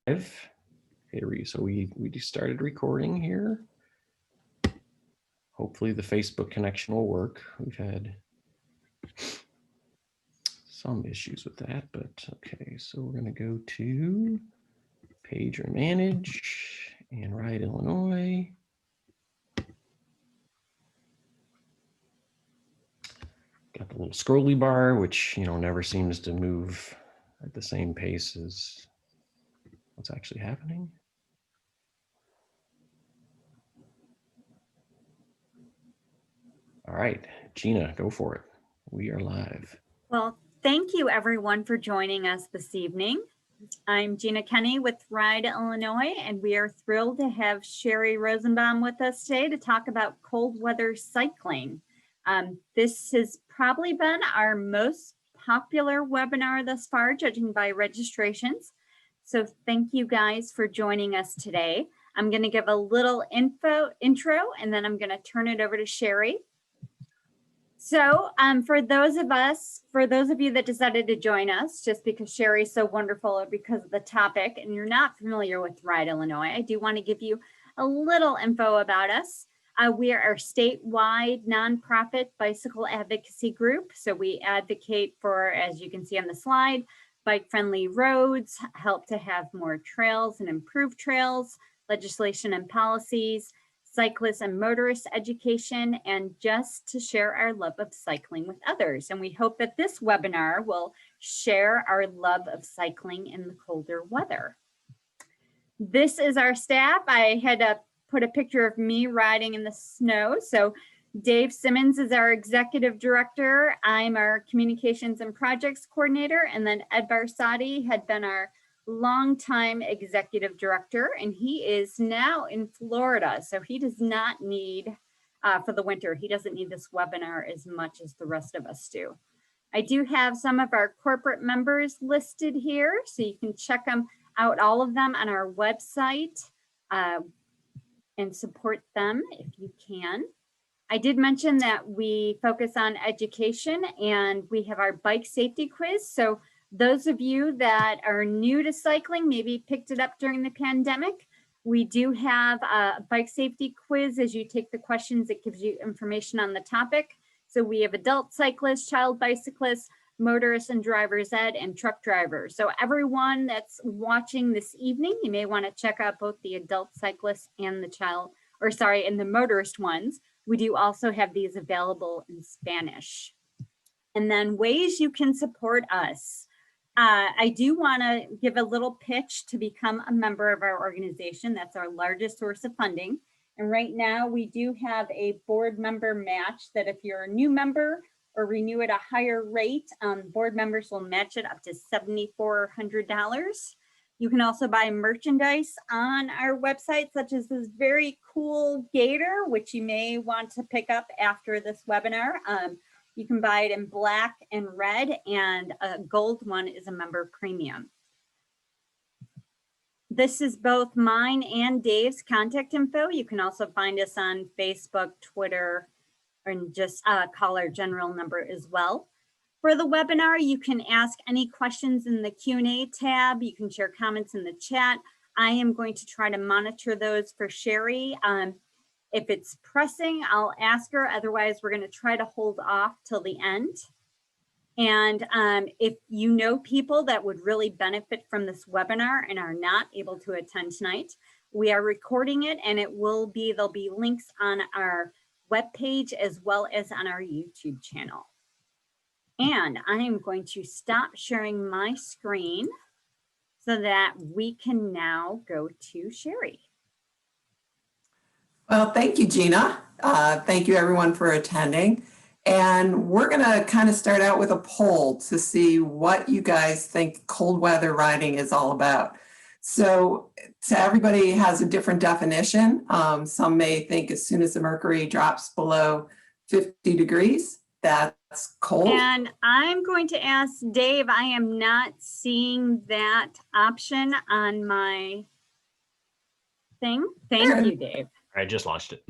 Okay, so we just started recording here. Hopefully the Facebook connection will work. We've had some issues with that, but okay. So we're going to go to Page or Manage and Ride, Illinois. Got the little scrolly bar, which never seems to move at the same pace as what's actually happening. All right, Gina, go for it. We are live. Well, thank you everyone for joining us this evening. I'm Gina Kenny with Ride, Illinois, and we are thrilled to have Sheri Rosenbaum with us today to talk about cold weather cycling. This has probably been our most popular webinar thus far, judging by registrations. So thank you guys for joining us today. I'm going to give a little intro, and then I'm going to turn it over to Sheri. So for those of you that decided to join us just because Sheri's so wonderful or because of the topic and you're not familiar with Ride Illinois, I do want to give you a little info about us. We are a statewide nonprofit bicycle advocacy group. So we advocate for, as you can see on the slide, bike-friendly roads, help to have more trails and improve trails, legislation and policies, cyclist and motorist education, and just to share our love of cycling with others. And we hope that this webinar will share our love of cycling in the colder weather. This is our staff. I had to put a picture of me riding in the snow. So Dave Simmons is our executive director. I'm our communications and projects coordinator. And then Ed Barsati had been our longtime executive director, and he is now in Florida. So he does not need, for the winter, he doesn't need this webinar as much as the rest of us do. I do have some of our corporate members listed here, so you can check them out, all of them on our website, and support them if you can. I did mention that we focus on education, and we have our bike safety quiz. So those of you that are new to cycling, maybe picked it up during the pandemic, we do have a bike safety quiz. As you take the questions, it gives you information on the topic. So we have adult cyclists, child bicyclists, motorists and driver's ed, and truck drivers. So everyone that's watching this evening, you may want to check out both the adult cyclists and the motorist ones. We do also have these available in Spanish. And then ways you can support us. I do want to give a little pitch to become a member of our organization. That's our largest source of funding. And right now we do have a board member match that if you're a new member or renew at a higher rate, board members will match it up to $7,400. You can also buy merchandise on our website, such as this very cool gator, which you may want to pick up after this webinar. You can buy it in black and red, and a gold one is a member premium. This is both mine and Dave's contact info. You can also find us on Facebook, Twitter, and just call our general number as well. For the webinar, you can ask any questions in the Q&A tab. You can share comments in the chat. I am going to try to monitor those for Sheri. If it's pressing, I'll ask her. Otherwise, we're going to try to hold off till the end. And if you know people that would really benefit from this webinar and are not able to attend tonight, we are recording it, and there'll be links on our webpage as well as on our YouTube channel. And I am going to stop sharing my screen so that we can now go to Sheri. Well, thank you, Gina. Thank you everyone for attending. And we're gonna kind of start out with a poll to see what you guys think cold weather riding is all about. So everybody has a different definition. Some may think as soon as the mercury drops below 50 degrees, that's cold. And I'm going to ask Dave, I am not seeing that option on my thing. Thank you, Dave. I just launched it.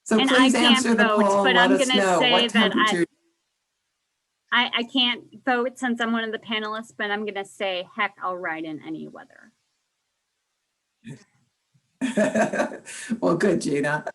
So And please I can't answer the vote, poll but and let I'm us gonna know say what that temperature. I can't vote since I'm one of the panelists, but I'm gonna say, heck, I'll ride in any weather. Well, good, Gina.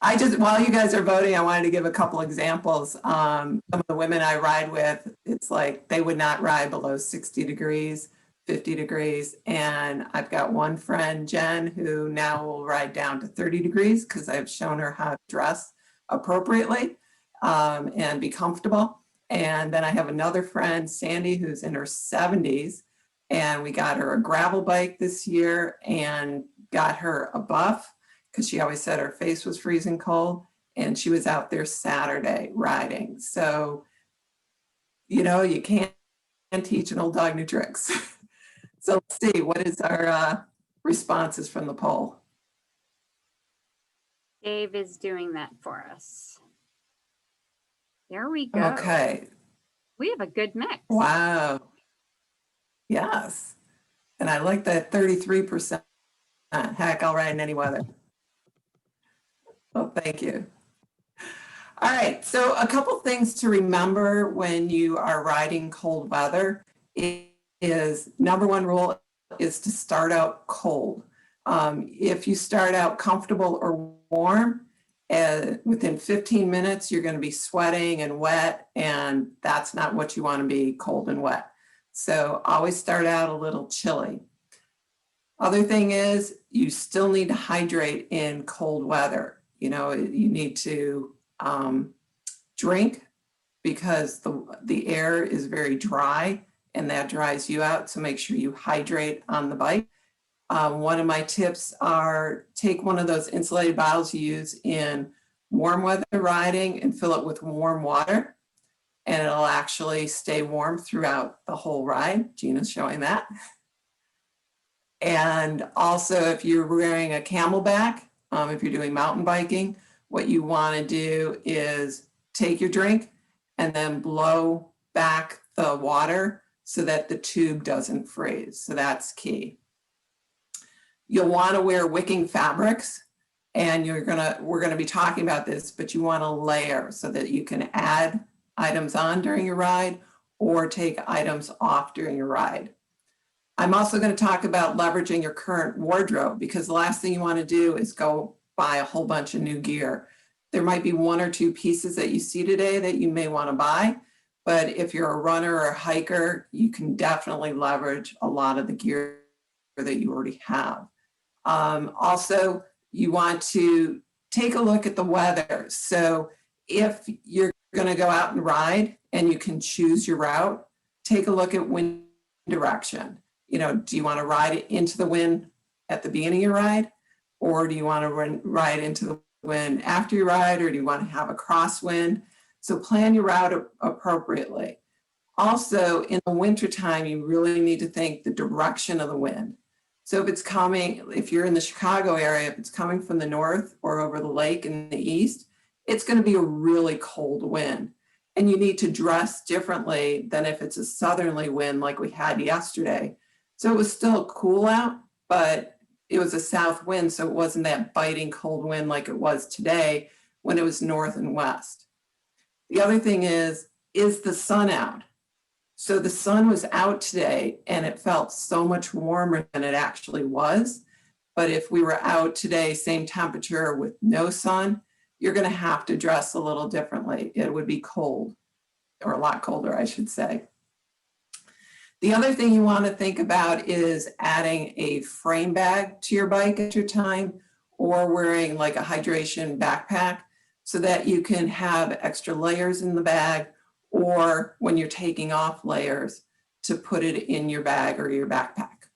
While you guys are voting, I wanted to give a couple examples. Some of the women I ride with, it's like they would not ride below 60 degrees, 50 degrees. And I've got one friend, Jen, who now will ride down to 30 degrees because I've shown her how to dress appropriately and be comfortable. And then I have another friend, Sandy, who's in her 70s. And we got her a gravel bike this year and got her a buff because she always said her face was freezing cold, and she was out there Saturday riding. So, you know, you can't teach an old dog new tricks. So let's see, what is our responses from the poll? Dave is doing that for us. There we go. Okay. We have a good mix. Wow. Yes. And I like that 33%. Heck, I'll ride in any weather. Well, thank you. All right, so a couple things to remember when you are riding cold weather is number one rule is to start out cold. If you start out comfortable or warm, within 15 minutes, you're going to be sweating and wet, and that's not what you want to be, cold and wet. So always start out a little chilly. Other thing is you still need to hydrate in cold weather. You know, you need to drink because the air is very dry and that dries you out. So make sure you hydrate on the bike. One of my tips are take one of those insulated bottles you use in warm weather riding and fill it with warm water, and it'll actually stay warm throughout the whole ride. Gina's showing that. And also if you're wearing a camelback, if you're doing mountain biking, what you want to do is take your drink and then blow back the water so that the tube doesn't freeze. So that's key. You'll want to wear wicking fabrics, and we're going to be talking about this, but you want to layer so that you can add items on during your ride or take items off during your ride. I'm also going to talk about leveraging your current wardrobe, because the last thing you want to do is go buy a whole bunch of new gear. There might be one or two pieces that you see today that you may want to buy, but if you're a runner or a hiker, you can definitely leverage a lot of the gear that you already have. Also, you want to take a look at the weather. So if you're going to go out and ride and you can choose your route, take a look at wind direction. You know, do you want to ride into the wind at the beginning of your ride? Or do you want to ride into the wind after your ride? Or do you want to have a crosswind? So plan your route appropriately. Also, in the wintertime, you really need to think the direction of the wind. So if it's coming, if you're in the Chicago area, if it's coming from the north or over the lake in the east, it's going to be a really cold wind. And you need to dress differently than if it's a southerly wind like we had yesterday. So it was still cool out, but it was a south wind, so it wasn't that biting cold wind like it was today when it was north and west. The other thing is the sun out? So the sun was out today and it felt so much warmer than it actually was. But if we were out today, same temperature with no sun, you're going to have to dress a little differently. It would be cold, or a lot colder, I should say. The other thing you want to think about is adding a frame bag to your bike at your time, or wearing like a hydration backpack so that you can have extra layers in the bag, or when you're taking off layers to put it in your bag or your backpack.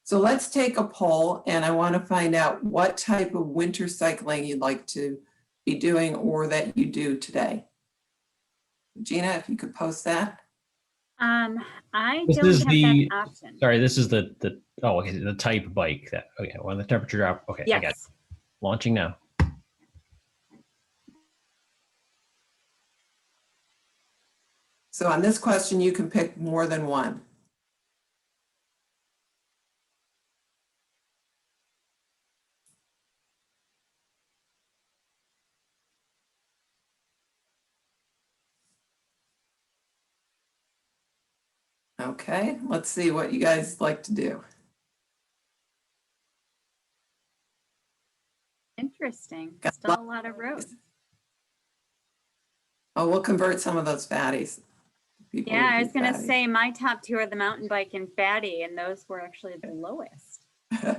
So let's take a poll, and I want to find out what type of winter cycling you'd like to be doing or that you do today. Gina, if you could post that. I This don't is have the- that option. Sorry, this is the okay, the type of bike that, okay, well, the temperature drop. Okay, I got it. Yes. Launching now. So on this question, you can pick more than one. Okay, let's see what you guys like to do. Interesting. Got Still a lot of roads. Oh, we'll convert some of those fatties. People Yeah, who I do was going to fatty. say my top two are the mountain bike and fatty, and those were actually the lowest. All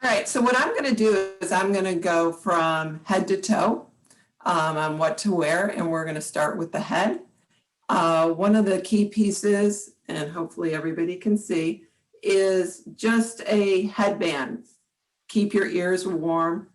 right, so what I'm going to do is I'm going to go from head to toe on what to wear, and we're going to start with the head. One of the key pieces, and hopefully everybody can see, is just a headband. Keep your ears warm.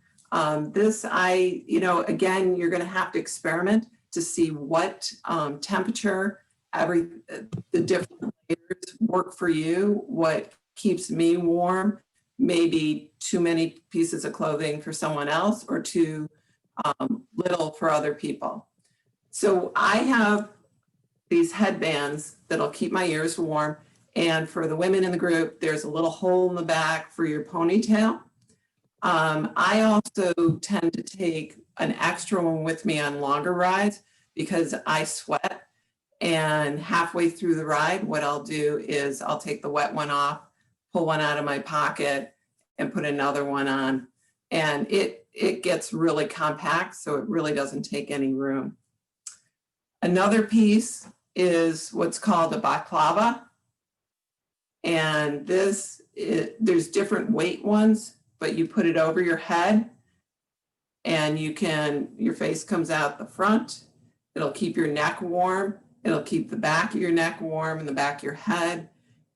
This, again, you're going to have to experiment to see what temperature the different layers work for you, what keeps me warm, maybe too many pieces of clothing for someone else or too little for other people. So I have these headbands that'll keep my ears warm. And for the women in the group, there's a little hole in the back for your ponytail. I also tend to take an extra one with me on longer rides because I sweat. And halfway through the ride, what I'll do is I'll take the wet one off, pull one out of my pocket, and put another one on. And it gets really compact, so it really doesn't take any room. Another piece is what's called a baklava. And there's different weight ones, but you put it over your head and your face comes out the front. It'll keep your neck warm. It'll keep the back of your neck warm and the back of your head.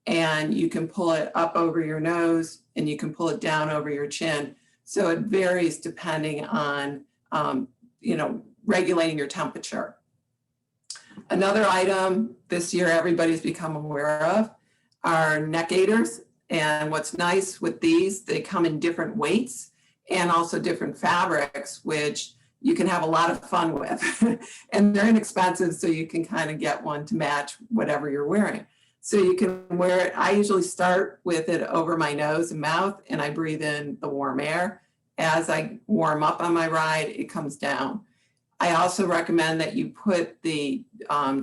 And you can pull it up over your nose and you can pull it down over your chin. So it varies depending on, regulating your temperature. Another item this year everybody's become aware of are neck aiders. And what's nice with these, they come in different weights and also different fabrics, which you can have a lot of fun with. And they're inexpensive, so you can kind of get one to match whatever you're wearing. So you can wear it. I usually start with it over my nose and mouth, and I breathe in the warm air. As I warm up on my ride, it comes down. I also recommend that you put the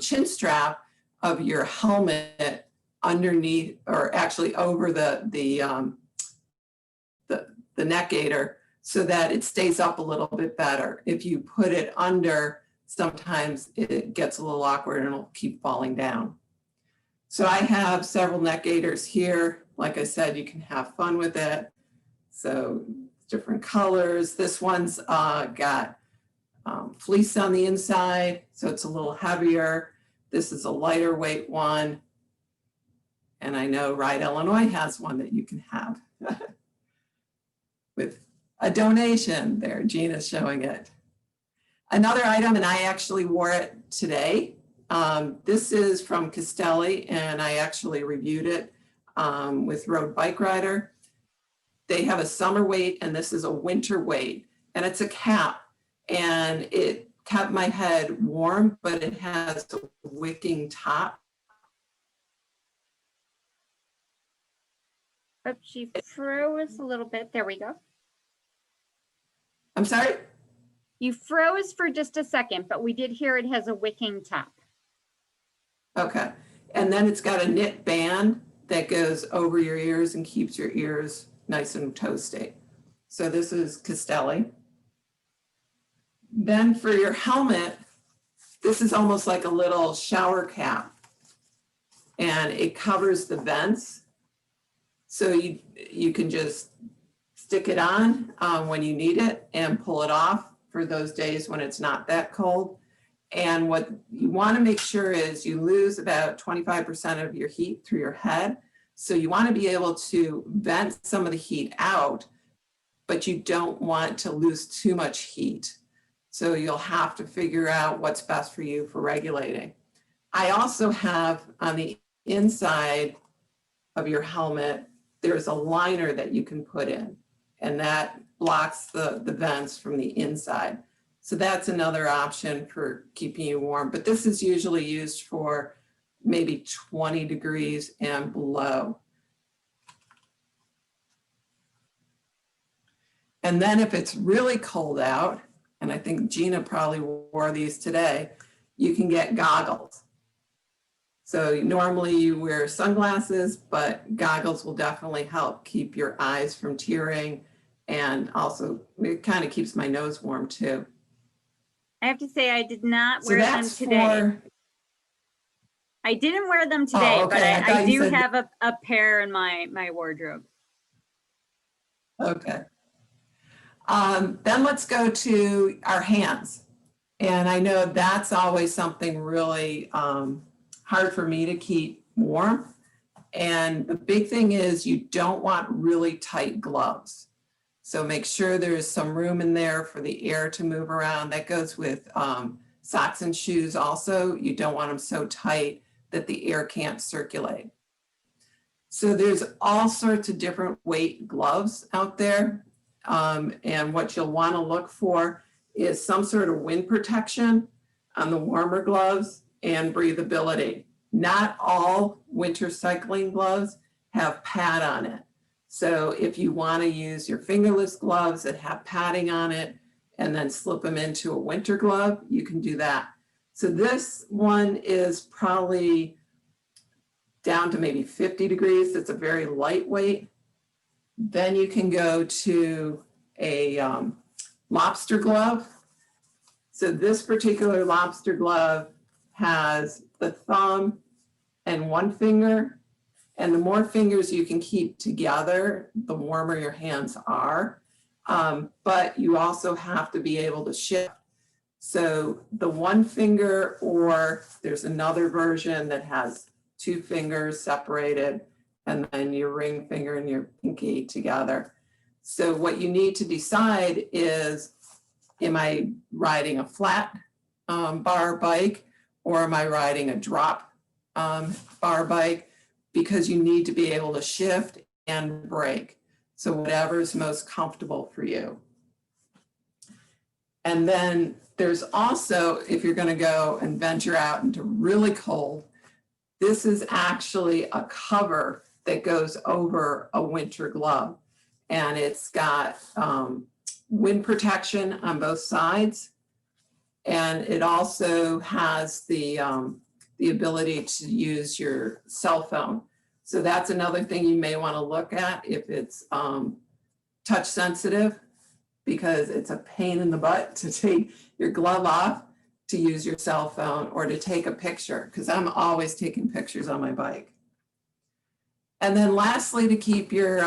chin strap of your helmet underneath, or actually over the neck aider, so that it stays up a little bit better. If you put it under, sometimes it gets a little awkward and it'll keep falling down. So I have several neck aiders here. Like I said, you can have fun with it. So different colors. This one's got fleece on the inside, so it's a little heavier. This is a lighter weight one. And I know Ride Illinois has one that you can have with a donation there. Gina's showing it. Another item, and I actually wore it today. This is from Castelli, and I actually reviewed it with Road Bike Rider. They have a summer weight, and this is a winter weight, and it's a cap, and it kept my head warm, but it has a wicking top. Oh, she froze a little bit. There we go. I'm sorry? You froze for just a second, but we did hear it has a wicking top. Okay. And then it's got a knit band that goes over your ears and keeps your ears nice and toasty. So this is Castelli. Then for your helmet, this is almost like a little shower cap, and it covers the vents. So you can just stick it on when you need it and pull it off for those days when it's not that cold. And what you want to make sure is you lose about 25% of your heat through your head. So you want to be able to vent some of the heat out, but you don't want to lose too much heat. So you'll have to figure out what's best for you for regulating. I also have on the inside of your helmet, there's a liner that you can put in, and that blocks the vents from the inside. So that's another option for keeping you warm. But this is usually used for maybe 20 degrees and below. And then if it's really cold out, and I think Gina probably wore these today, you can get goggles. So normally you wear sunglasses, but goggles will definitely help keep your eyes from tearing. And also it kind of keeps my nose warm too. I have to say I did not So wear them that's today. for, I didn't wear them today, but okay. I I thought you do said- have a pair in my wardrobe. Okay. Then let's go to our hands. And I know that's always something really hard for me to keep warm. And the big thing is you don't want really tight gloves. So make sure there's some room in there for the air to move around. That goes with socks and shoes also. You don't want them so tight that the air can't circulate. So there's all sorts of different weight gloves out there. And what you'll want to look for is some sort of wind protection on the warmer gloves and breathability. Not all winter cycling gloves have pad on it. So if you want to use your fingerless gloves that have padding on it and then slip them into a winter glove, you can do that. So this one is probably down to maybe 50 degrees. It's a very lightweight. Then you can go to a lobster glove. So this particular lobster glove has the thumb and one finger. And the more fingers you can keep together, the warmer your hands are. But you also have to be able to shift. So the one finger, or there's another version that has two fingers separated, and then your ring finger and your pinky together. So what you need to decide is, am I riding a flat bar bike, or am I riding a drop bar bike? Because you need to be able to shift and brake. So whatever's most comfortable for you. And then there's also, if you're going to go and venture out into really cold, this is actually a cover that goes over a winter glove. And it's got wind protection on both sides. And it also has the ability to use your cell phone. So that's another thing you may want to look at if it's touch sensitive, because it's a pain in the butt to take your glove off to use your cell phone or to take a picture, because I'm always taking pictures on my bike. And then lastly, to keep your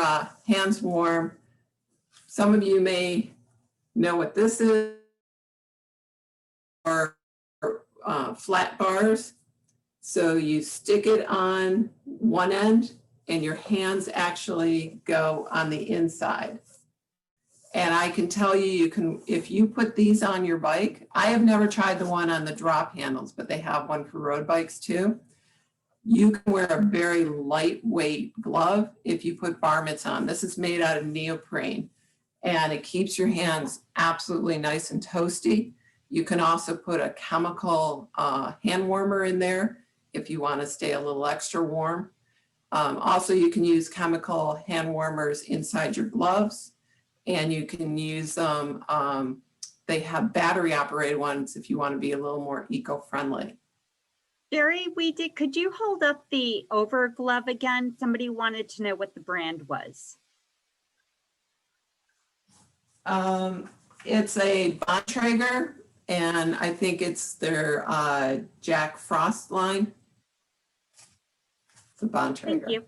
hands warm, some of you may know what this is, or flat bars. So you stick it on one end and your hands actually go on the inside. And I can tell you, you can, if you put these on your bike, I have never tried the one on the drop handles, but they have one for road bikes too. You can wear a very lightweight glove if you put bar mitts on. This is made out of neoprene and it keeps your hands absolutely nice and toasty. You can also put a chemical hand warmer in there if you want to stay a little extra warm. Also, you can use chemical hand warmers inside your gloves, and you can use them. They have battery operated ones if you want to be a little more eco-friendly. Sheri, could you hold up the over glove again? Somebody wanted to know what the brand was. It's a Bontrager, and I think it's their Jack Frost line. It's a Bontrager. Thank you.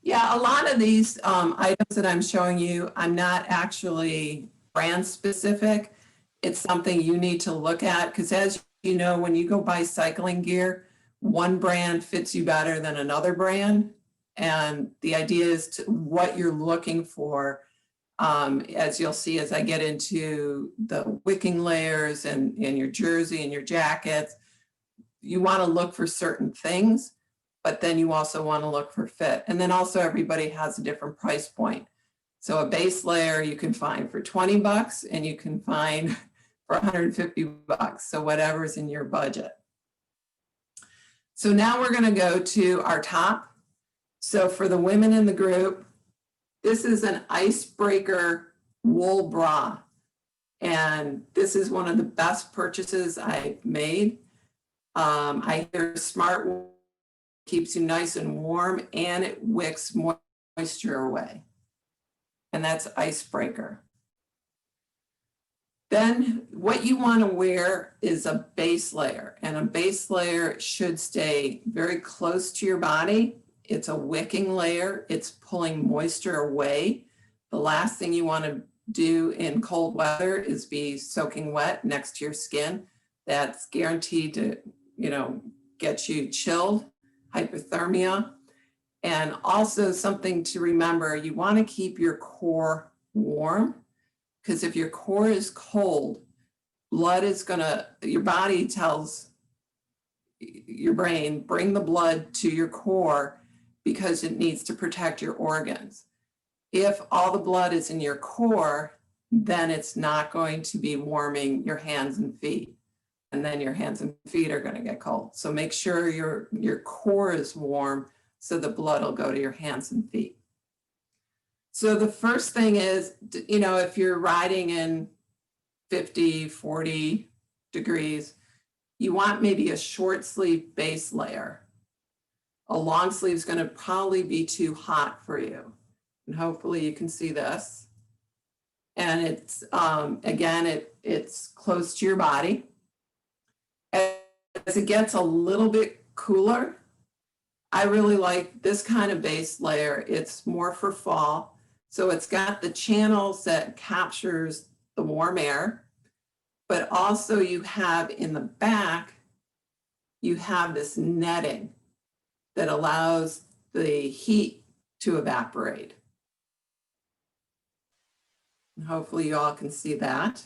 Yeah, a lot of these items that I'm showing you, I'm not actually brand specific. It's something you need to look at, because as you know, when you go buy cycling gear, one brand fits you better than another brand. And the idea is to what you're looking for. As you'll see, as I get into the wicking layers and your jersey and your jackets, you want to look for certain things, but then you also want to look for fit. And then also everybody has a different price point. So a base layer you can find for 20 bucks and you can find for 150 bucks. So whatever's in your budget. So now we're going to go to our top. So for the women in the group, this is an icebreaker wool bra. And this is one of the best purchases I've made. I hear smart keeps you nice and warm, and it wicks moisture away. And that's icebreaker. Then what you want to wear is a base layer, and a base layer should stay very close to your body. It's a wicking layer. It's pulling moisture away. The last thing you want to do in cold weather is be soaking wet next to your skin. That's guaranteed to, get you chilled, hypothermia. And also something to remember, you want to keep your core warm, because if your core is cold, your body tells your brain, bring the blood to your core because it needs to protect your organs. If all the blood is in your core, then it's not going to be warming your hands and feet. And then your hands and feet are going to get cold. So make sure your core is warm so the blood will go to your hands and feet. So the first thing is, if you're riding in 50, 40 degrees, you want maybe a short sleeve base layer. A long sleeve is going to probably be too hot for you. And hopefully you can see this. And it's, again, it's close to your body. As it gets a little bit cooler, I really like this kind of base layer. It's more for fall. So it's got the channels that captures the warm air, but also you have in the back, you have this netting that allows the heat to evaporate. And hopefully you all can see that.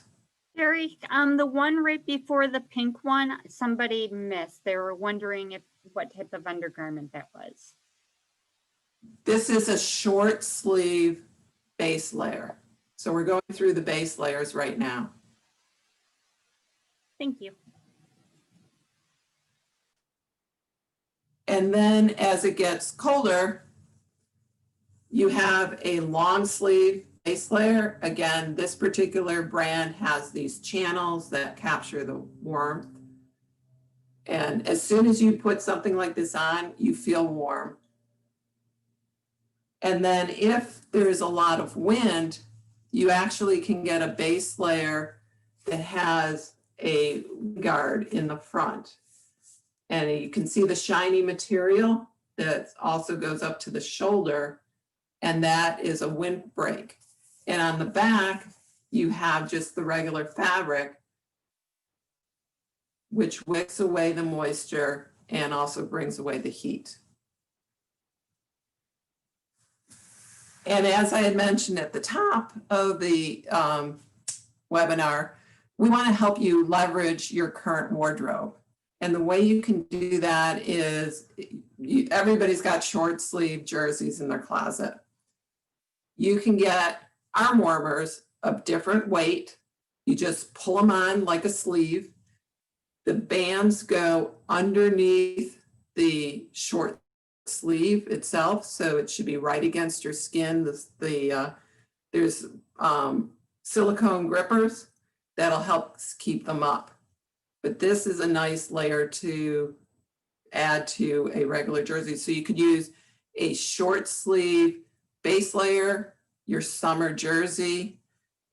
Sheri, the one right before the pink one, somebody missed. They were wondering what type of undergarment that was. This is a short sleeve base layer. So we're going through the base layers right now. Thank you. And then as it gets colder, you have a long sleeve base layer. Again, this particular brand has these channels that capture the warmth. And as soon as you put something like this on, you feel warm. And then if there's a lot of wind, you actually can get a base layer that has a guard in the front. And you can see the shiny material that also goes up to the shoulder, and that is a windbreak. And on the back, you have just the regular fabric, which wicks away the moisture and also brings away the heat. And as I had mentioned at the top of the webinar, we want to help you leverage your current wardrobe. And the way you can do that is everybody's got short sleeve jerseys in their closet. You can get arm warmers of different weight. You just pull them on like a sleeve. The bands go underneath the short sleeve itself, so it should be right against your skin. There's silicone grippers that'll help keep them up. But this is a nice layer to add to a regular jersey. So you could use a short sleeve base layer, your summer jersey,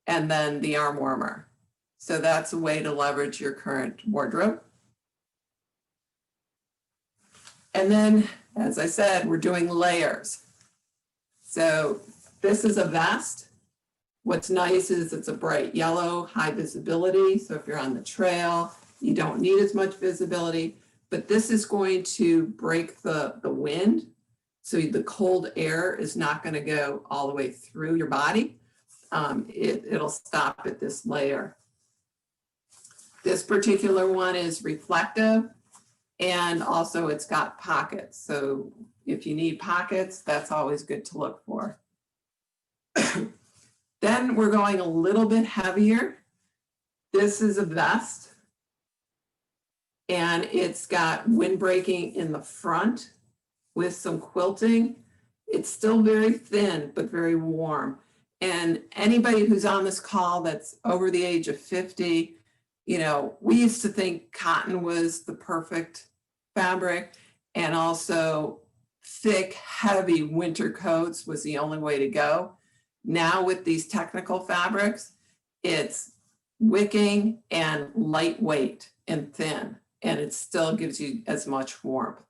and then the arm warmer. So that's a way to leverage your current wardrobe. And then, as I said, we're doing layers. So this is a vest. What's nice is it's a bright yellow, high visibility. So if you're on the trail, you don't need as much visibility, but this is going to break the wind. So the cold air is not going to go all the way through your body. It'll stop at this layer. This particular one is reflective, and also it's got pockets. So if you need pockets, that's always good to look for. Then we're going a little bit heavier. This is a vest, and it's got windbreaking in the front with some quilting. It's still very thin, but very warm. And anybody who's on this call that's over the age of 50, You know, we used to think cotton was the perfect fabric, and also thick, heavy winter coats was the only way to go. Now with these technical fabrics, it's wicking and lightweight and thin, and it still gives you as much warmth.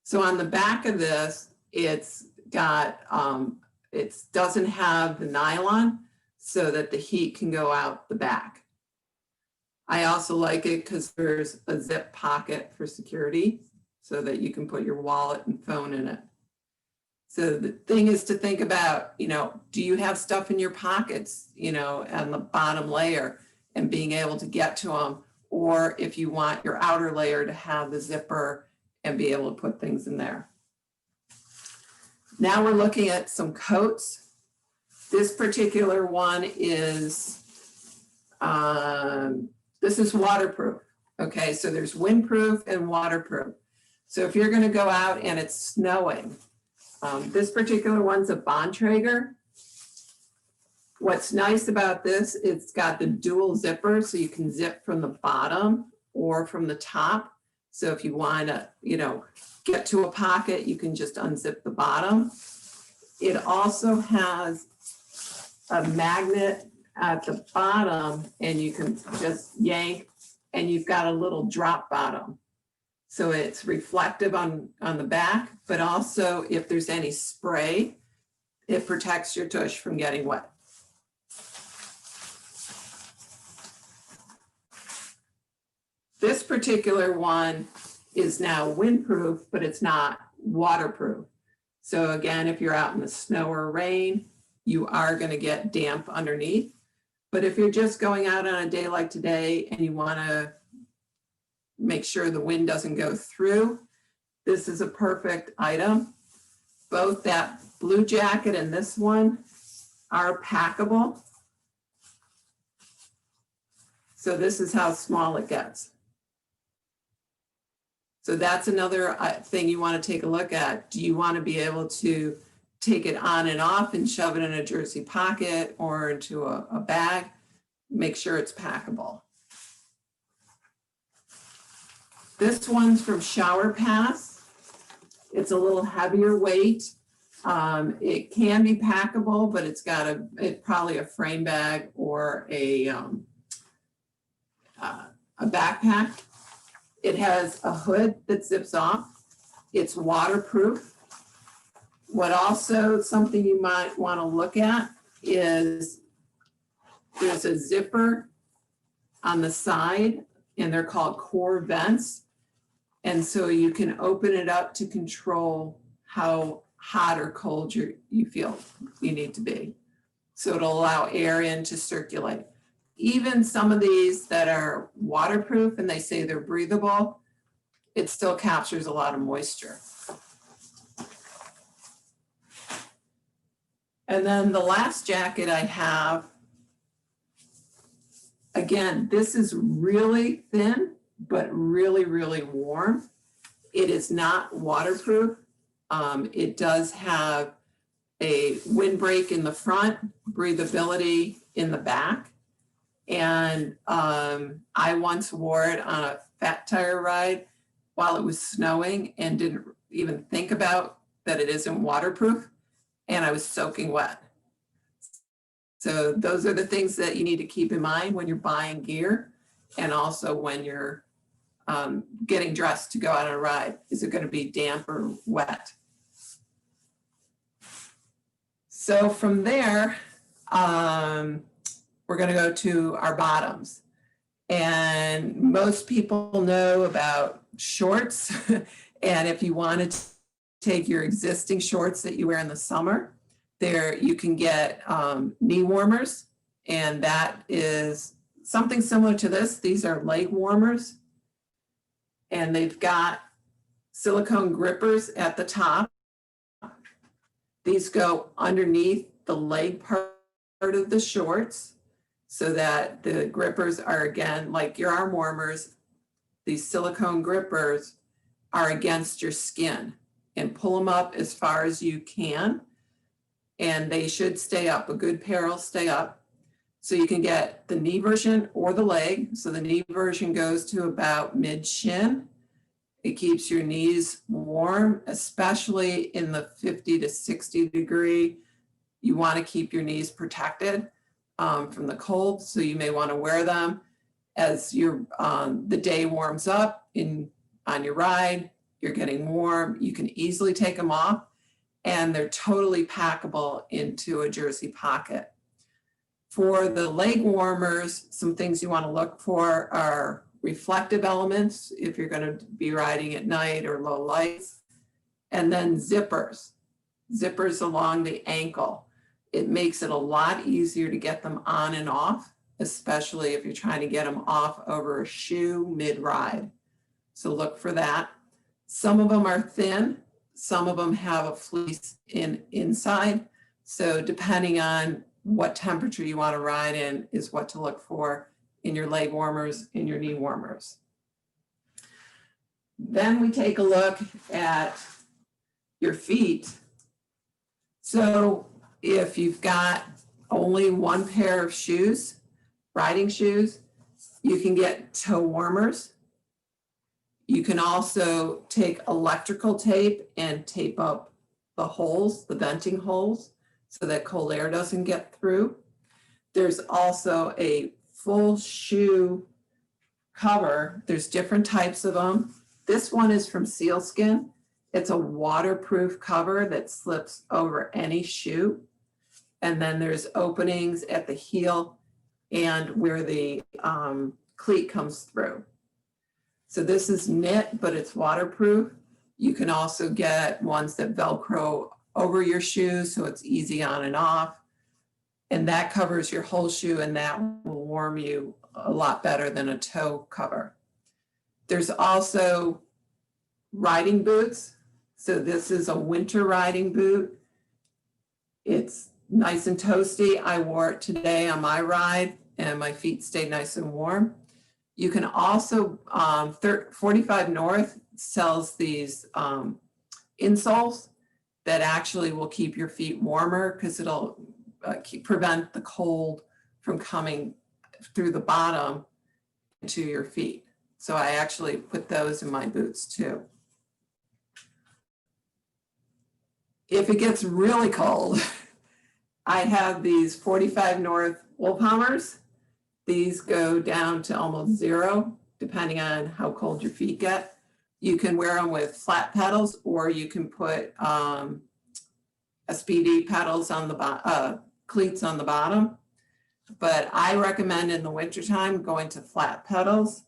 So on the back of this, it's got, it doesn't have the nylon so that the heat can go out the back. I also like it because there's a zip pocket for security so that you can put your wallet and phone in it. So the thing is to think about, you know, do you have stuff in your pockets, you know, on the bottom layer and being able to get to them, or if you want your outer layer to have the zipper and be able to put things in there. Now we're looking at some coats. This particular one is, this is waterproof. Okay, so there's windproof and waterproof. So if you're gonna go out and it's snowing, this particular one's a Bontrager. What's nice about this, it's got the dual zipper, so you can zip from the bottom or from the top. So if you want to, you know, get to a pocket, you can just unzip the bottom. It also has a magnet at the bottom, and you can just yank, and you've got a little drop bottom. So it's reflective on the back, but also if there's any spray, it protects your tush from getting wet. This particular one is now windproof, but it's not waterproof. So again, if you're out in the snow or rain, you are going to get damp underneath. But if you're just going out on a day like today and you want to make sure the wind doesn't go through, this is a perfect item. Both that blue jacket and this one are packable. So this is how small it gets. So that's another thing you want to take a look at. Do you want to be able to take it on and off and shove it in a jersey pocket or into a bag? Make sure it's packable. This one's from Shower Pass. It's a little heavier weight. It can be packable, but it's got probably a frame bag or a backpack. It has a hood that zips off. It's waterproof. What also something you might want to look at is there's a zipper on the side, and they're called core vents. And so you can open it up to control how hot or cold you feel you need to be. So it'll allow air in to circulate. Even some of these that are waterproof and they say they're breathable, it still captures a lot of moisture. And then the last jacket I have, again, this is really thin, but really, really warm. It is not waterproof. It does have a windbreak in the front, breathability in the back. And I once wore it on a fat tire ride while it was snowing and didn't even think about that it isn't waterproof, and I was soaking wet. So those are the things that you need to keep in mind when you're buying gear, and also when you're getting dressed to go out on a ride. Is it going to be damp or wet? So from there, we're going to go to our bottoms. And most people know about shorts. And if you want to take your existing shorts that you wear in the summer, there you can get knee warmers. And that is something similar to this. These are leg warmers. And they've got silicone grippers at the top. These go underneath the leg part of the shorts so that the grippers are, again, like your arm warmers. These silicone grippers are against your skin, and pull them up as far as you can. And they should stay up. A good pair will stay up. So you can get the knee version or the leg. So the knee version goes to about mid-shin. It keeps your knees warm, especially in the 50 to 60 degree. You want to keep your knees protected from the cold. So you may want to wear them as the day warms up on your ride. You're getting warm. You can easily take them off, and they're totally packable into a jersey pocket. For the leg warmers, some things you want to look for are reflective elements if you're going to be riding at night or low lights, and then zippers along the ankle. It makes it a lot easier to get them on and off, especially if you're trying to get them off over a shoe mid-ride. So look for that. Some of them are thin. Some of them have a fleece inside. So depending on what temperature you want to ride in is what to look for in your leg warmers, in your knee warmers. Then we take a look at your feet. So if you've got only one pair of shoes, riding shoes, you can get toe warmers. You can also take electrical tape and tape up the holes, the venting holes, so that cold air doesn't get through. There's also a full shoe cover. There's different types of them. This one is from Sealskin. It's a waterproof cover that slips over any shoe. And then there's openings at the heel and where the cleat comes through. So this is knit, but it's waterproof. You can also get ones that Velcro over your shoes so it's easy on and off. And that covers your whole shoe, and that will warm you a lot better than a toe cover. There's also riding boots. So this is a winter riding boot. It's nice and toasty. I wore it today on my ride and my feet stayed nice and warm. You can also, 45 North sells these insoles that actually will keep your feet warmer because it'll prevent the cold from coming through the bottom to your feet. So I actually put those in my boots too. If it gets really cold, I have these 45 North wool pommers. These go down to almost zero, depending on how cold your feet get. You can wear them with flat pedals, or you can put SPD pedals on the cleats on the bottom. But I recommend in the wintertime going to flat pedals.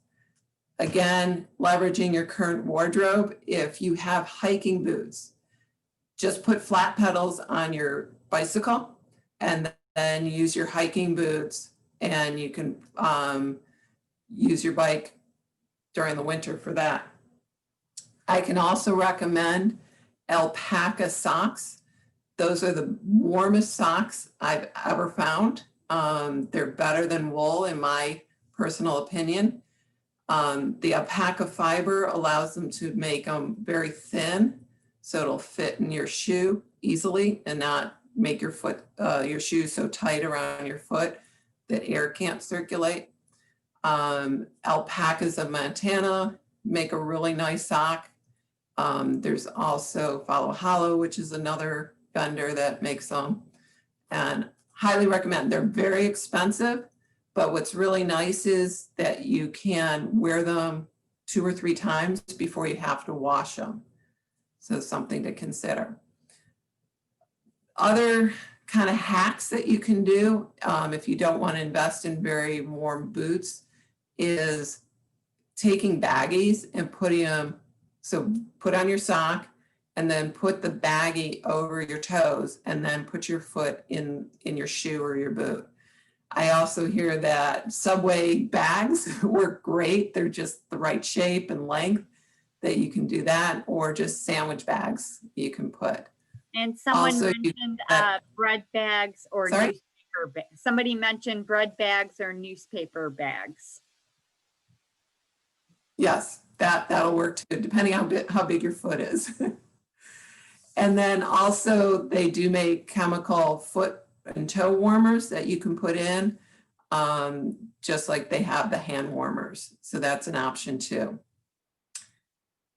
Again, leveraging your current wardrobe. If you have hiking boots, just put flat pedals on your bicycle and then use your hiking boots, and you can use your bike during the winter for that. I can also recommend alpaca socks. Those are the warmest socks I've ever found. They're better than wool in my personal opinion. The alpaca fiber allows them to make them very thin, so it'll fit in your shoe easily and not make your your shoe so tight around your foot that air can't circulate. Alpacas of Montana make a really nice sock. There's also Follow Hollow, which is another vendor that makes them, and highly recommend. They're very expensive, but what's really nice is that you can wear them 2 or 3 times before you have to wash them. So something to consider. Other kind of hacks that you can do if you don't want to invest in very warm boots is taking baggies and putting them, so put on your sock and then put the baggie over your toes and then put your foot in your shoe or your boot. I also hear that Subway bags work great. They're just the right shape and length that you can do that, or just sandwich bags you can put. And someone Also, mentioned bread bags or Sorry? newspaper bags. Somebody mentioned bread bags or newspaper bags. Yes, that'll work too, depending on how big your foot is. And then also they do make chemical foot and toe warmers that you can put in. just like they have the hand warmers. So that's an option too.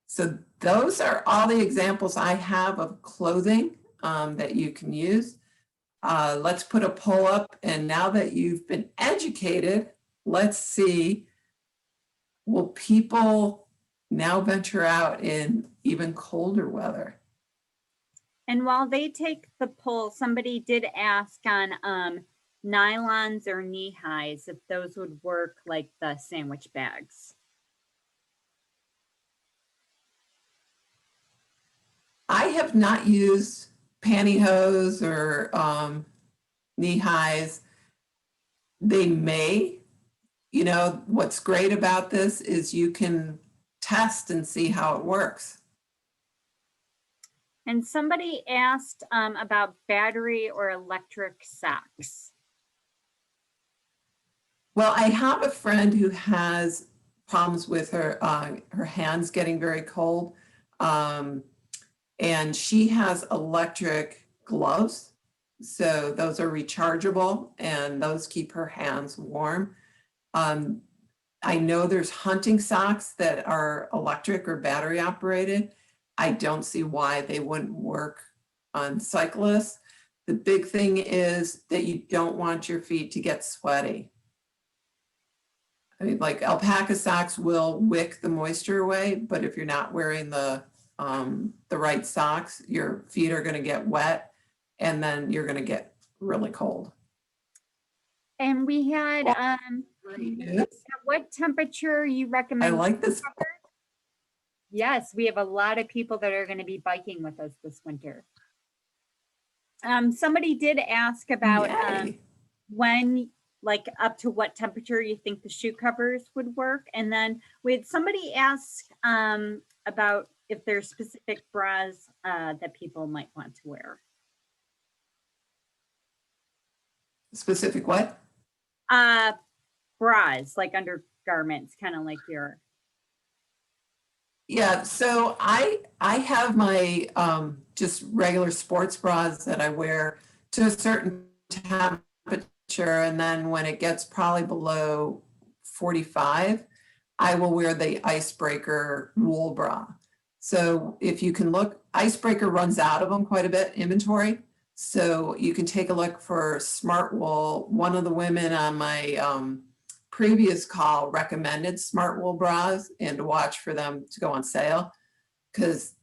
So those are all the examples I have of clothing that you can use. Let's put a poll up, and now that you've been educated, let's see, will people now venture out in even colder weather? And while they take the poll, somebody did ask on nylons or knee highs if those would work like the sandwich bags. I have not used pantyhose or knee highs. They may, you know, what's great about this is you can test and see how it works. And somebody asked about battery or electric socks. Well, I have a friend who has problems with her hands getting very cold. And she has electric gloves. So those are rechargeable and those keep her hands warm. I know there's hunting socks that are electric or battery operated. I don't see why they wouldn't work on cyclists. The big thing is that you don't want your feet to get sweaty. I mean, like alpaca socks will wick the moisture away, but if you're not wearing the right socks, your feet are going to get wet and then you're going to get really cold. And we had, at what temperature you recommend? I like this. Yes, we have a lot of people that are going to be biking with us this winter. Somebody did ask about when, like up to what temperature you think the shoe covers would work. And then we had somebody ask about if there's specific bras that people might want to wear. Specific what? Bras, like undergarments, kind of like your. Yeah, so I have my just regular sports bras that I wear to a certain temperature, and then when it gets probably below 45, I will wear the Icebreaker wool bra. So if you can look, Icebreaker runs out of them quite a bit, inventory. So you can take a look for Smart Wool. One of the women on my previous call recommended Smart Wool bras and to watch for them to go on sale because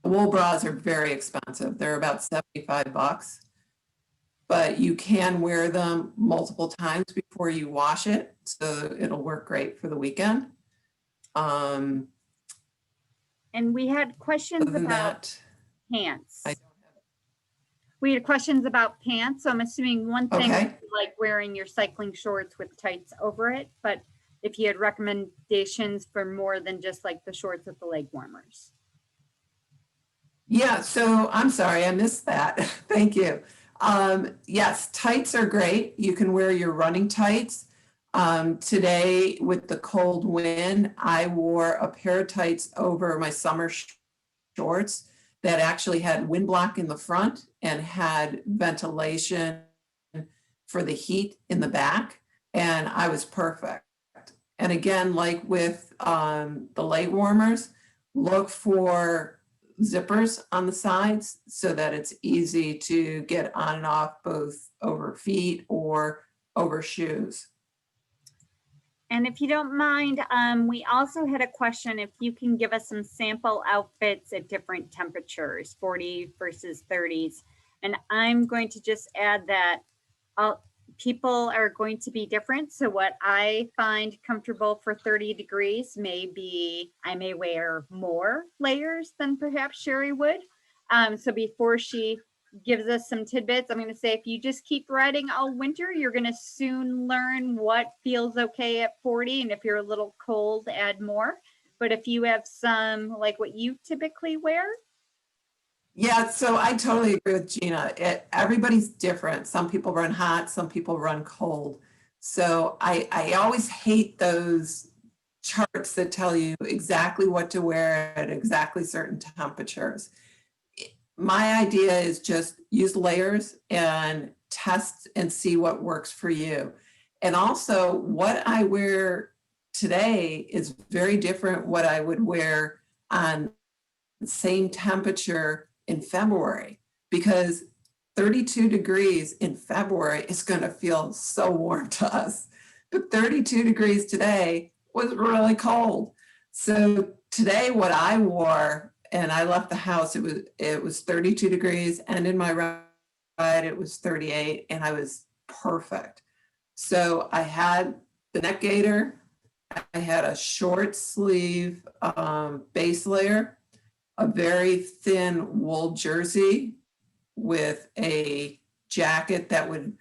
wool bras are very expensive. They're about $75, but you can wear them multiple times before you wash it. So it'll work great for the weekend. And we had questions about pants. We had questions about pants. So I'm assuming one thing is like wearing your cycling shorts with tights over it, but if you had recommendations for more than just like the shorts with the leg warmers. Yeah, so I'm sorry, I missed that. Thank you. Yes, tights are great. You can wear your running tights. Today with the cold wind, I wore a pair of tights over my summer shorts that actually had wind block in the front and had ventilation for the heat in the back. And I was perfect. And again, like with the leg warmers, look for zippers on the sides so that it's easy to get on and off both over feet or over shoes. And if you don't mind, we also had a question if you can give us some sample outfits at different temperatures, 40 versus 30s. And I'm going to just add that people are going to be different. So what I find comfortable for 30 degrees may be, I may wear more layers than perhaps Sheri would. So before she gives us some tidbits, I'm going to say if you just keep riding all winter, you're going to soon learn what feels okay at 40. And if you're a little cold, add more. But if you have some like what you typically wear. Yeah, so I totally agree with Gina. Everybody's different. Some people run hot, some people run cold. So I always hate those charts that tell you exactly what to wear at exactly certain temperatures. My idea is just use layers and test and see what works for you. And also what I wear today is very different what I would wear on the same temperature in February, because 32 degrees in February is going to feel so warm to us. But 32 degrees today was really cold. So today what I wore, and I left the house, it was 32 degrees, and in my ride it was 38, and I was perfect. So I had the neck gaiter, I had a short sleeve base layer, a very thin wool jersey with a jacket that would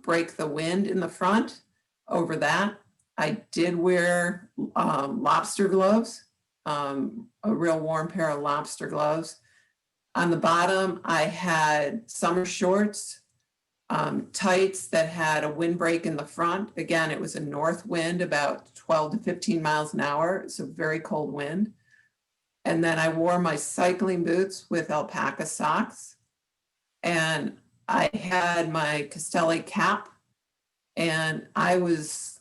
break the wind in the front. Over that, I did wear lobster gloves, a real warm pair of lobster gloves. On the bottom, I had summer shorts, tights that had a windbreak in the front. Again, it was a north wind, about 12 to 15 miles an hour. It's a very cold wind. And then I wore my cycling boots with alpaca socks. And I had my Castelli cap, and I was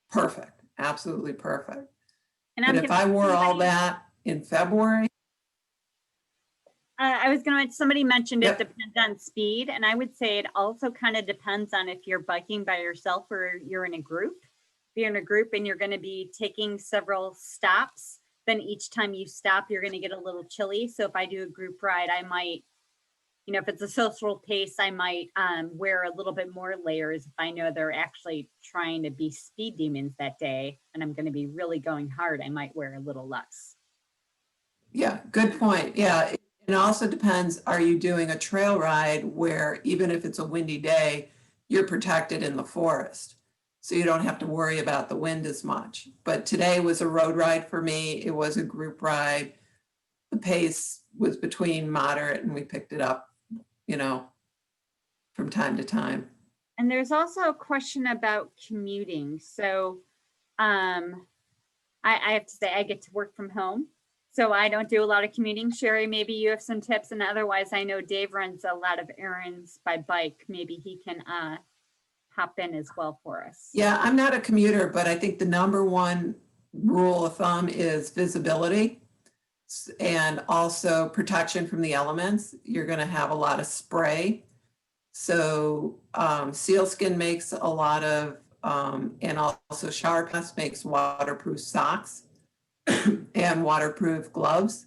perfect, absolutely perfect. And But if I wore all that in February, I was going to, somebody mentioned it Yep. depends on speed. And I would say it also kind of depends on if you're biking by yourself or you're in a group. If you're in a group and you're going to be taking several stops, then each time you stop, you're going to get a little chilly. So if I do a group ride, I might, you know, if it's a social pace, I might wear a little bit more layers if I know they're actually trying to be speed demons that day and I'm going to be really going hard, I might wear a little less. yeah, good point. Yeah, it also depends, are you doing a trail ride where even if it's a windy day, you're protected in the forest? So you don't have to worry about the wind as much. But today was a road ride for me. It was a group ride. The pace was between moderate, and we picked it up, you know, from time to time. And there's also a question about commuting. So I have to say I get to work from home. So I don't do a lot of commuting. Sheri, maybe you have some tips. And otherwise, I know Dave runs a lot of errands by bike. Maybe he can hop in as well for us. Yeah, I'm not a commuter, but I think the number one rule of thumb is visibility and also protection from the elements. You're going to have a lot of spray. So sealskin makes a lot of, and also Shower Pass makes waterproof socks and waterproof gloves.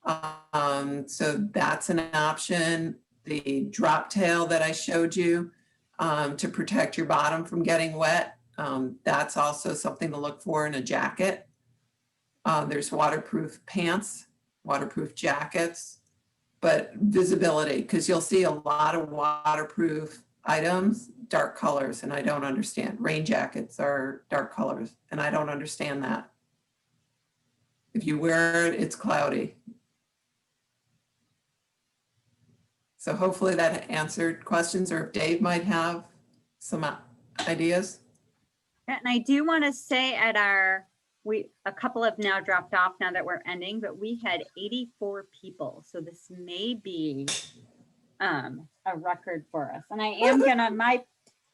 So that's an option. The drop tail that I showed you to protect your bottom from getting wet, that's also something to look for in a jacket. There's waterproof pants, waterproof jackets, but visibility, because you'll see a lot of waterproof items, dark colors, and I don't understand. Rain jackets are dark colors, and I don't understand that. If you wear it, it's cloudy. So hopefully that answered questions, or if Dave might have some ideas. And I do want to say at our, a couple have now dropped off now that we're ending, but we had 84 people. So this may be a record for us. And I am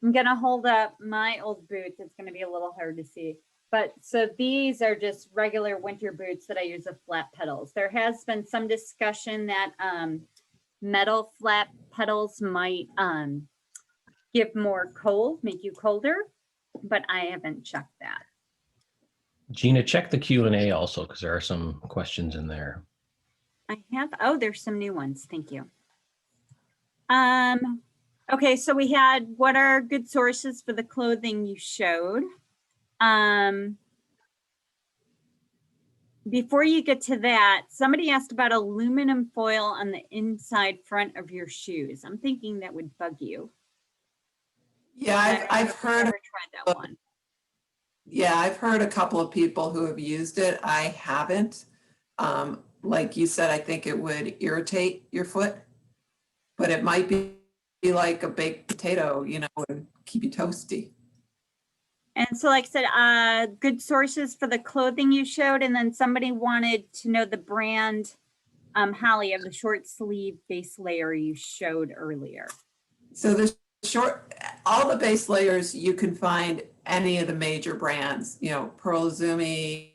I'm gonna hold up my old boots. It's gonna be a little hard to see. But so these are just regular winter boots that I use with flat pedals. There has been some discussion that metal flat pedals might give more cold, make you colder, but I haven't checked that. Gina, check the Q&A also, because there are some questions in there. I have, oh, there's some new ones. Thank you. Okay, so we had, what are good sources for the clothing you showed? Before you get to that, somebody asked about aluminum foil on the inside front of your shoes. I'm thinking that would bug you. Yeah, I've heard. Never tried that one. Yeah, I've heard a couple of people who have used it. I haven't. Like you said, I think it would irritate your foot, but it might be like a baked potato, you know, and keep you toasty. And so like I said, good sources for the clothing you showed. And then somebody wanted to know the brand, Holly, of the short sleeve base layer you showed earlier. So the short, all the base layers, you can find any of the major brands, you know, Pearl Izumi,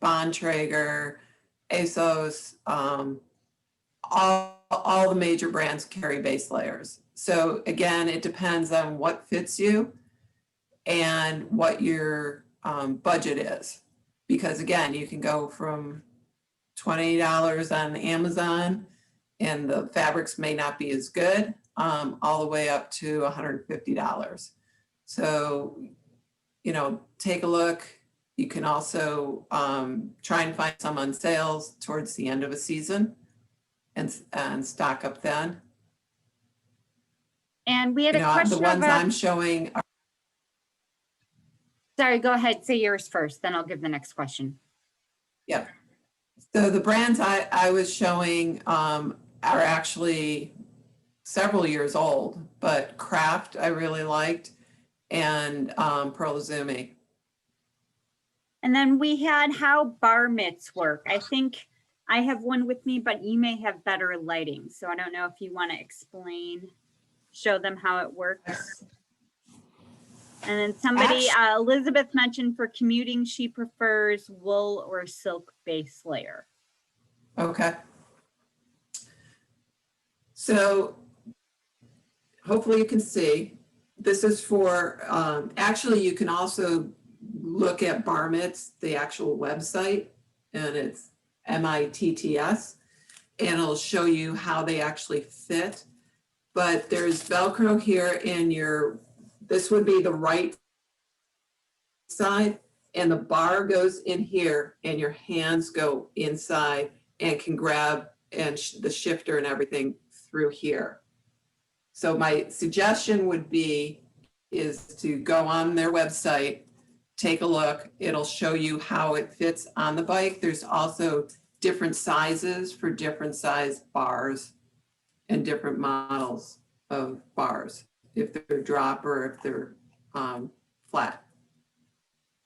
Bontrager, ASOS, all the major brands carry base layers. So again, it depends on what fits you and what your budget is. Because again, you can go from $20 on Amazon and the fabrics may not be as good, all the way up to $150. So, you know, take a look. You can also try and find some on sales towards the end of a season and stock up then. And we had You a know, question the ones about, I'm showing are, sorry, go ahead, say yours first, then I'll give the next question. yeah. So the brands I was showing are actually several years old, but Kraft I really liked, and Pearl Izumi. And then we had how bar mitts work. I think I have one with me, but you may have better lighting. So I don't know if you want to explain, show them how it works. And then somebody, Elizabeth mentioned for commuting, she prefers wool or silk base layer. Okay. So hopefully you can see, this is for, actually you can also look at bar mitts, the actual website, and it's MITTS, and it'll show you how they actually fit. But there's Velcro here in your, this would be the right side, and the bar goes in here and your hands go inside and can grab and the shifter and everything through here. So my suggestion would be is to go on their website, take a look. It'll show you how it fits on the bike. There's also different sizes for different size bars and different models of bars, if they're drop or if they're flat.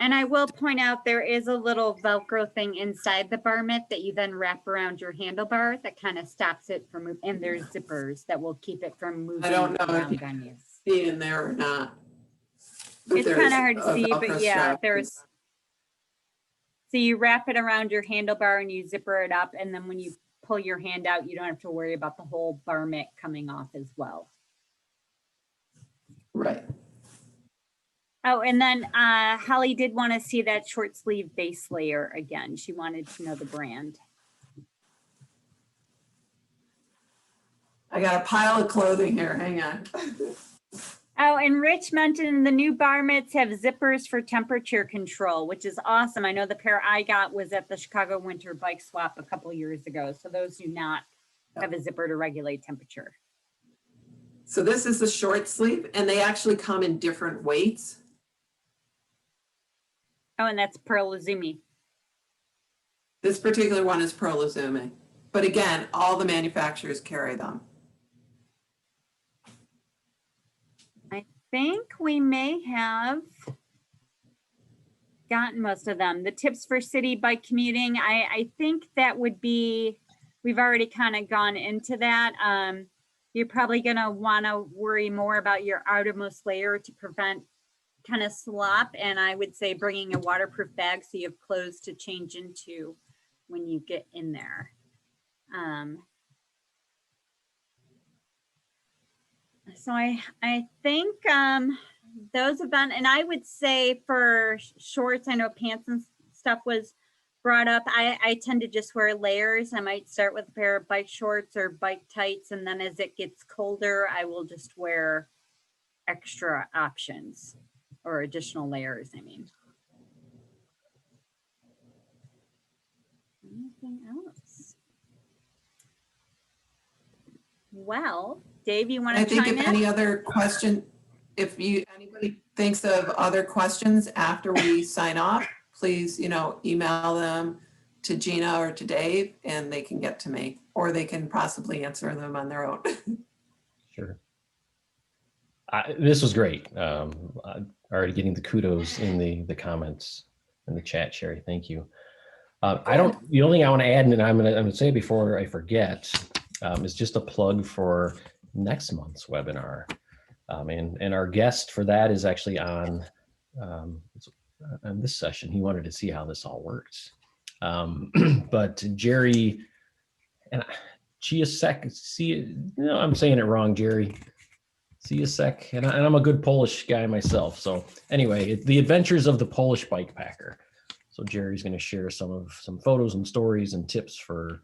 And I will point out there is a little Velcro thing inside the bar mitt that you then wrap around your handlebar that kind of stops it from moving. And there's zippers that will keep it from moving I don't know if around you on you. see in there or not. But It's there's kind of hard to a see, Velcro but yeah, strap. there's. So you wrap it around your handlebar and you zipper it up. And then when you pull your hand out, you don't have to worry about the whole bar mitt coming off as well. Right. Oh, and then Holly did want to see that short sleeve base layer again. She wanted to know the brand. I got a pile of clothing here. Hang on. Oh, and Rich mentioned the new bar mitts have zippers for temperature control, which is awesome. I know the pair I got was at the Chicago Winter Bike Swap a couple of years ago. So those do not have a zipper to regulate temperature. So this is the short sleeve, and they actually come in different weights. Oh, and that's Pearl Izumi. This particular one is Pearl Izumi. But again, all the manufacturers carry them. I think we may have gotten most of them. The tips for city bike commuting, I think that would be, we've already kind of gone into that. You're probably going to want to worry more about your outermost layer to prevent kind of slop, and I would say bringing a waterproof bag so you have clothes to change into when you get in there. So I think those have been, and I would say for shorts, I know pants and stuff was brought up. I tend to just wear layers. I might start with a pair of bike shorts or bike tights, and then as it gets colder, I will just wear extra options. Or additional layers, I mean. Anything else? Well, Dave, you want to chime in? I think if any other question, if anybody thinks of other questions after we sign off, please, email them to Gina or to Dave, and they can get to me, or they can possibly answer them on their own. Sure. This was great. Already getting the kudos in the comments in the chat, Sheri. Thank you. The only thing I want to add, and I'm gonna say before I forget, is just a plug for next month's webinar. And our guest for that is actually on this session. He wanted to see how this all works. But Jerry and Chiasek, I'm saying it wrong, Jerry. Chiasek, and I'm a good Polish guy myself. So anyway, it's the adventures of the Polish bike packer. So Jerry's going to share some photos and stories and tips for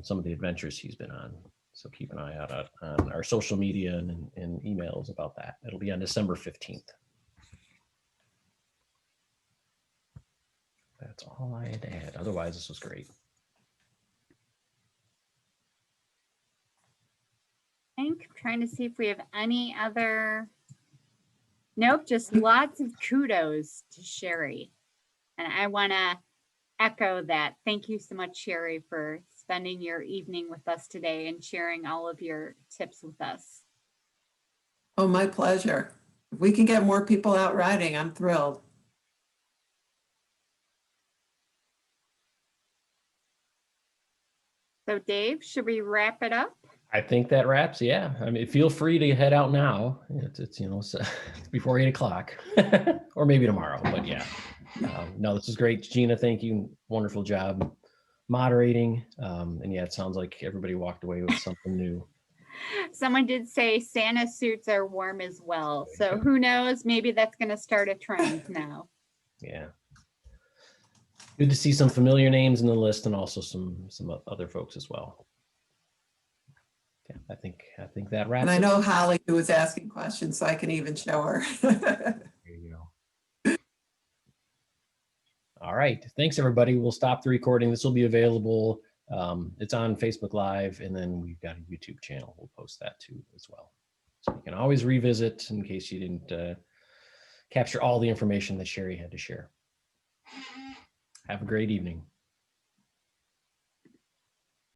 some of the adventures he's been on. So keep an eye out on our social media and emails about that. It'll be on December 15th. That's all I had to add. Otherwise, this was great. I'm trying to see if we have any other. Nope, just lots of kudos to Sheri. And I want to echo that. Thank you so much, Sheri, for spending your evening with us today and sharing all of your tips with us. Oh, my pleasure. If we can get more people out riding, I'm thrilled. So Dave, should we wrap it up? I think that wraps. Yeah. I mean, feel free to head out now. It's before 8 o'clock or maybe tomorrow, but yeah. No, this is great. Gina, thank you. Wonderful job moderating. And yeah, it sounds like everybody walked away with something new. Someone did say Santa suits are warm as well. So who knows? Maybe that's going to start a trend now. Yeah. Good to see some familiar names in the list and also some other folks as well. Yeah, I think that wraps And I it. know Holly who was asking questions, so I can even show her. There you go. All right. Thanks, everybody. We'll stop the recording. This will be available. It's on Facebook Live, and then we've got a YouTube channel. We'll post that too as well. So you can always revisit in case you didn't capture all the information that Sheri had to share. Have a great evening.